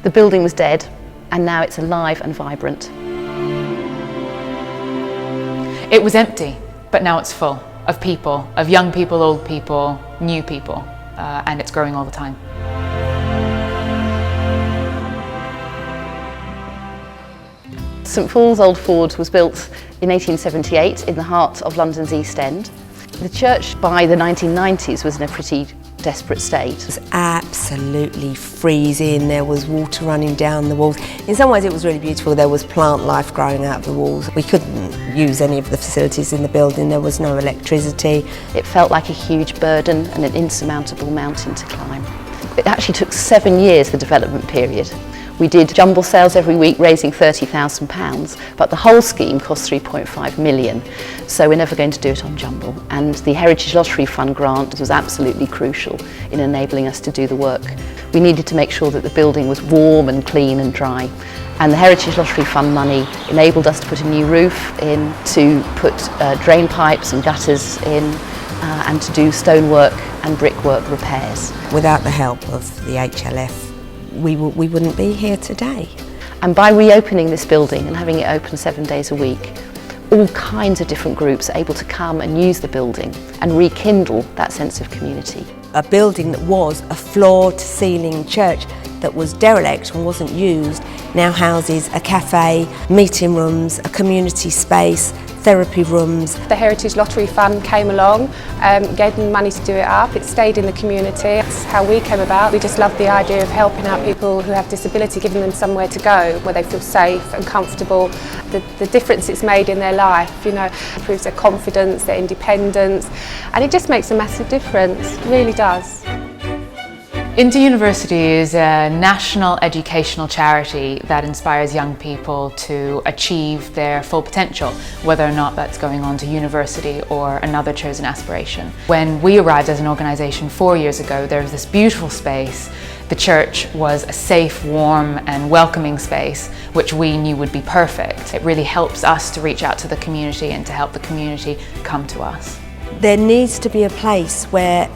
The building was dead, and now it's alive and vibrant. It was empty, but now it's full of people, of young people, old people, new people, and it's growing all the time. St Paul's Old Ford was built in 1878 in the heart of London's East End. The church by the 1990s was in a pretty desperate state. It was absolutely freezing, there was water running down the walls. In some ways it was really beautiful, there was plant life growing out of the walls. We couldn't use any of the facilities in the building, there was no electricity. It felt like a huge burden and an insurmountable mountain to climb. It actually took 7 years, the development period. We did jumble sales every week, raising £30,000, but the whole scheme cost 3.5 million, so we're never going to do it on jumble. And the Heritage Lottery Fund grant was absolutely crucial in enabling us to do the work. We needed to make sure that the building was warm and clean and dry, and the Heritage Lottery Fund money enabled us to put a new roof in, to put drain pipes and gutters in, and to do stonework and brickwork repairs. Without the help of the HLF, we wouldn't be here today. And by reopening this building and having it open 7 days a week, all kinds of different groups are able to come and use the building and rekindle that sense of community. A building that was a floor-to-ceiling church that was derelict and wasn't used now houses a cafe, meeting rooms, a community space, therapy rooms. The Heritage Lottery Fund came along, gave them money to do it up. It stayed in the community. That's how we came about. We just loved the idea of helping out people who have disability, giving them somewhere to go where they feel safe and comfortable. The difference it's made in their life, you know, improves their confidence, their independence, and it just makes a massive difference. It really does. Interuniversity is a national educational charity that inspires young people to achieve their full potential, whether or not that's going on to university or another chosen aspiration. When we arrived as an organisation 4 years ago, there was this beautiful space. The church was a safe, warm and welcoming space, which we knew would be perfect. It really helps us to reach out to the community and to help the community come to us. There needs to be a place where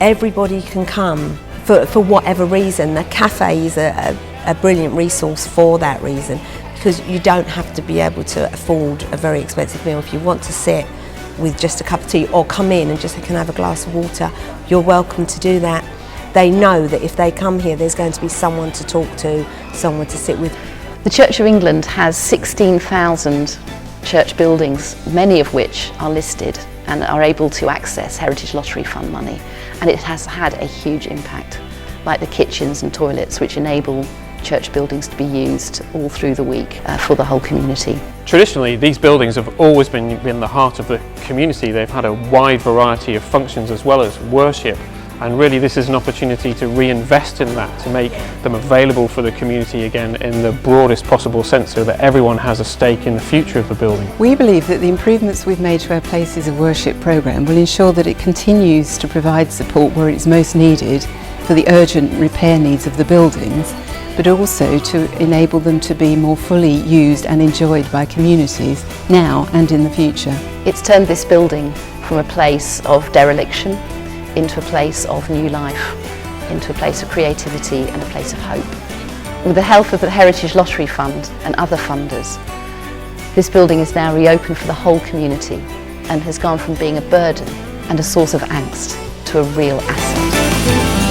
everybody can come for whatever reason. The cafe is a brilliant resource for that reason, because you don't have to be able to afford a very expensive meal. If you want to sit with just a cup of tea or come in and just can have a glass of water, you're welcome to do that. They know that if they come here there's going to be someone to talk to, someone to sit with. The Church of England has 16,000 church buildings, many of which are listed and are able to access Heritage Lottery Fund money, and it has had a huge impact, like the kitchens and toilets, which enable church buildings to be used all through the week for the whole community. Traditionally, these buildings have always been the heart of the community. They've had a wide variety of functions as well as worship, and really this is an opportunity to reinvest in that, to make them available for the community again in the broadest possible sense, so that everyone has a stake in the future of the building. We believe that the improvements we've made to our Places of Worship programme will ensure that it continues to provide support where it's most needed for the urgent repair needs of the buildings, but also to enable them to be more fully used and enjoyed by communities now and in the future. It's turned this building from a place of dereliction into a place of new life, into a place of creativity and a place of hope. With the help of the Heritage Lottery Fund and other funders, this building is now reopened for the whole community and has gone from being a burden and a source of angst to a real asset.